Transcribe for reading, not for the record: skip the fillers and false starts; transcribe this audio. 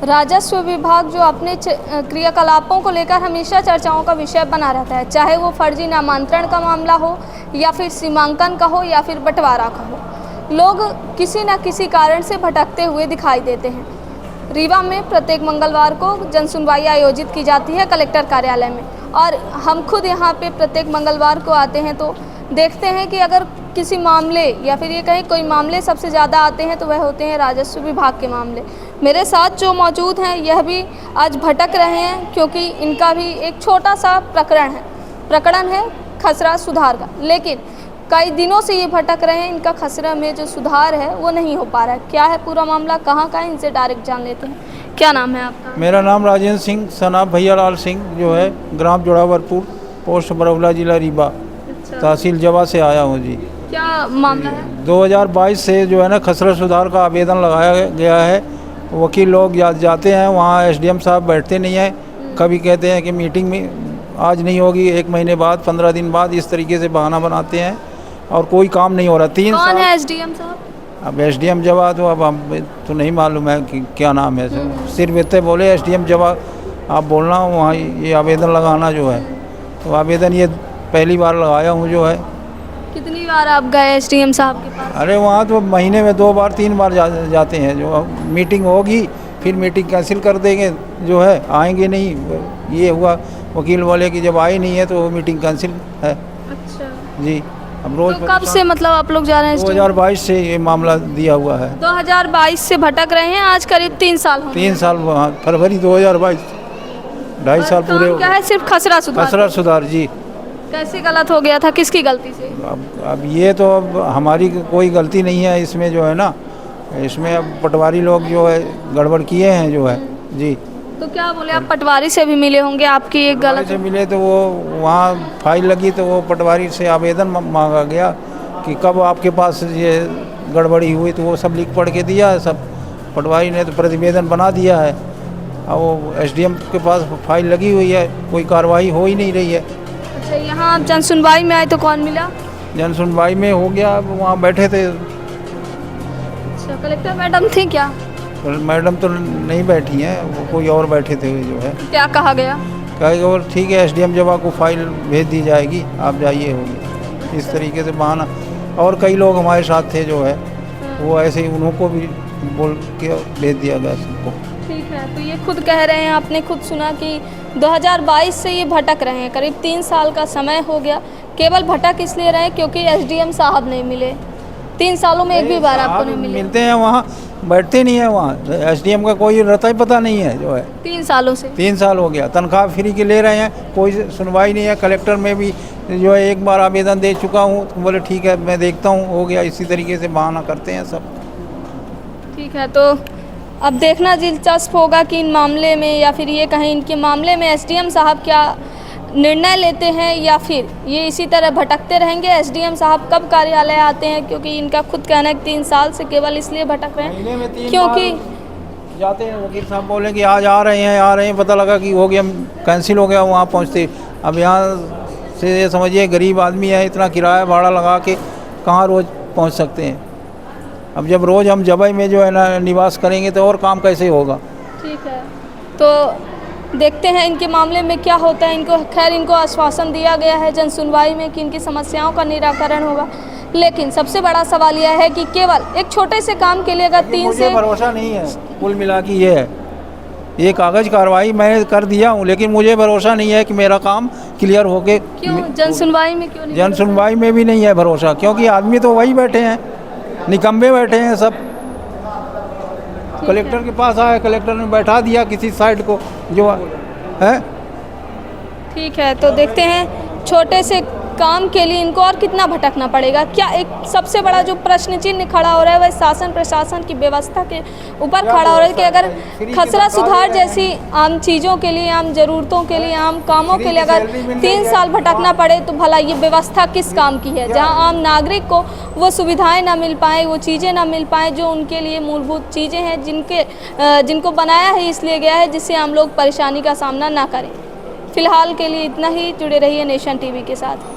राजस्व विभाग जो अपने क्रियाकलापों को लेकर हमेशा चर्चाओं का विषय बना रहता है, चाहे वो फर्जी नामांतरण का मामला हो या फिर सीमांकन का हो या फिर बंटवारा का हो। लोग किसी न किसी कारण से भटकते हुए दिखाई देते हैं। रीवा में प्रत्येक मंगलवार को जनसुनवाई आयोजित की जाती है कलेक्टर कार्यालय में, और हम खुद यहाँ पे प्रत्येक मंगलवार को आते हैं तो देखते हैं कि अगर किसी मामले या फिर ये कहें कोई मामले सबसे ज़्यादा आते हैं तो वह होते हैं राजस्व विभाग के मामले। मेरे साथ जो मौजूद हैं यह भी आज भटक रहे हैं, क्योंकि इनका भी एक छोटा सा प्रकरण है खसरा सुधार का, लेकिन कई दिनों से ये भटक रहे हैं। इनका खसरा में जो सुधार है वो नहीं हो पा रहा है। क्या है पूरा मामला, कहाँ का है, इनसे डायरेक्ट जान लेते हैं। क्या नाम है आपका? मेरा नाम राजेंद्र सिंह सनाब भैया लाल सिंह, जो है ग्राम जोड़ावरपुर, पोस्ट बरौला, जिला रीवा, तहसील जवा से आया हूँ जी। क्या मामला है? 2022 से जो है ना खसरा सुधार का आवेदन लगाया गया है। वकील लोग जाते हैं वहाँ, एसडीएम साहब बैठते नहीं हैं। कभी कहते हैं कि मीटिंग में आज नहीं होगी, 1 महीने बाद, 15 दिन बाद, इस तरीके से बहाना बनाते हैं और कोई काम नहीं हो रहा। 3 साल। कौन है एसडीएम साहब? अब एसडीएम जवा तो अब हम तो नहीं मालूम है कि क्या नाम है। सिर्फ इतने बोले एसडीएम जवा आप बोलना, वहाँ ये आवेदन लगाना जो है। तो आवेदन ये पहली बार लगाया हूँ जो है। कितनी बार आप गए एसडीएम साहब के पास? अरे वहाँ तो महीने में 2 बार 3 बार जाते हैं। जो मीटिंग होगी फिर मीटिंग कैंसिल कर देंगे, जो है आएंगे नहीं। ये हुआ वकील वाले की जब आई नहीं है तो वो मीटिंग कैंसिल है। अच्छा जी। अब रोज तो कब से मतलब आप लोग जा रहे हैं? 2022 से ये मामला दिया हुआ है। 2022 से भटक रहे हैं, आज करीब 3 साल हो गए। 3 साल वहाँ फरवरी 2022, 2.5 साल पूरे हो क्या है? सिर्फ खसरा सुधार। खसरा सुधार जी। कैसे गलत हो गया था, किसकी गलती से? अब ये तो अब हमारी कोई गलती नहीं है इसमें, जो है ना, इसमें अब पटवारी लोग जो है गड़बड़ किए हैं जो है जी। तो क्या बोले आप? पटवारी से भी मिले होंगे, आपकी एक गलत से मिले तो वो वहाँ फाइल लगी तो वो पटवारी से आवेदन मांगा गया कि कब आपके पास ये गड़बड़ी हुई, तो वो सब लिख पढ़ के दिया है सब। पटवारी ने तो प्रतिवेदन बना दिया है, और वो एसडीएम के पास फाइल लगी हुई है, कोई कार्रवाई हो ही नहीं रही है। अच्छा, यहाँ आप जन सुनवाई में आए तो कौन मिला? जन सुनवाई में हो गया, वहाँ बैठे थे। अच्छा, कलेक्टर मैडम थी क्या? मैडम तो नहीं बैठी हैं, वो कोई और बैठे थे जो है। क्या कहा गया? कहेगा और ठीक है एसडीएम जवा को फाइल भेज दी जाएगी, आप जाइए, होगी। इस तरीके से बहाना। और कई लोग हमारे साथ थे जो है, वो ऐसे ही उनको भी बोल के भेज दिया गया सबको। ठीक है, तो ये खुद कह रहे हैं, आपने खुद सुना कि 2022 से ये भटक रहे हैं, करीब 3 साल का समय हो गया। केवल भटक इसलिए रहे क्योंकि एसडीएम साहब नहीं मिले। 3 सालों में एक भी बार आपको नहीं मिले? मिलते हैं वहाँ, बैठते नहीं है वहाँ। एसडीएम का कोई रता ही पता नहीं है जो है। 3 सालों से? 3 साल हो गया, तनख्वाह फ्री के ले रहे हैं, कोई सुनवाई नहीं है। कलेक्टर में भी जो है 1 बार आवेदन दे चुका हूँ, तो बोले ठीक है मैं देखता हूँ, हो गया। इसी तरीके से बहाना करते हैं सब। ठीक है, तो अब देखना दिलचस्प होगा कि इन मामले में, या फिर ये कहें इनके मामले में एसडीएम साहब क्या निर्णय लेते हैं, या फिर ये इसी तरह भटकते रहेंगे। एसडीएम साहब कब कार्यालय आते हैं, क्योंकि इनका खुद कहना है कि 3 साल से केवल इसलिए भटक रहे हैं क्योंकि जाते हैं। वकील साहब बोले कि आज आ रहे हैं, पता लगा कि हो गया, कैंसिल हो गया वहाँ पहुँचते। अब यहाँ से ये समझिए गरीब आदमी है, इतना किराया भाड़ा लगा के कहाँ रोज़ पहुँच सकते हैं। अब जब रोज़ हम जबई में जो है ना निवास करेंगे तो और काम कैसे होगा। ठीक है, तो देखते हैं इनके मामले में क्या होता है। इनको आश्वासन दिया गया है जन सुनवाई में कि इनकी समस्याओं का निराकरण होगा, लेकिन सबसे बड़ा सवाल यह है कि केवल एक छोटे से काम के लिए अगर 3 से भरोसा नहीं है। कुल मिला के ये है, ये कागज कार्रवाई मैं कर दिया हूँ, लेकिन मुझे भरोसा नहीं है कि मेरा काम क्लियर होके। क्यों जन सुनवाई में क्यों नहीं? जन सुनवाई में भी नहीं है भरोसा, क्योंकि आदमी तो वही बैठे हैं, निकम्बे बैठे हैं सब। कलेक्टर के पास आया, कलेक्टर ने बैठा दिया किसी साइड को जो है। ठीक है, तो देखते हैं छोटे से काम के लिए इनको और कितना भटकना पड़ेगा। क्या एक सबसे बड़ा जो प्रश्न चिन्ह खड़ा हो रहा है वह शासन प्रशासन की व्यवस्था के ऊपर खड़ा हो रहा है कि अगर खसरा सुधार जैसी आम चीज़ों के लिए, आम ज़रूरतों के लिए, आम कामों के लिए अगर 3 साल भटकना पड़े तो भला ये व्यवस्था किस काम की है, जहां आम नागरिक को वो सुविधाएं ना मिल पाएँ, वो चीज़ें ना मिल पाएँ जो उनके लिए मूलभूत चीज़ें हैं, जिनको बनाया ही इसलिए गया है जिससे हम लोग परेशानी का सामना ना करें। फिलहाल के लिए इतना ही। जुड़े रहिए नेशन टीवी के साथ।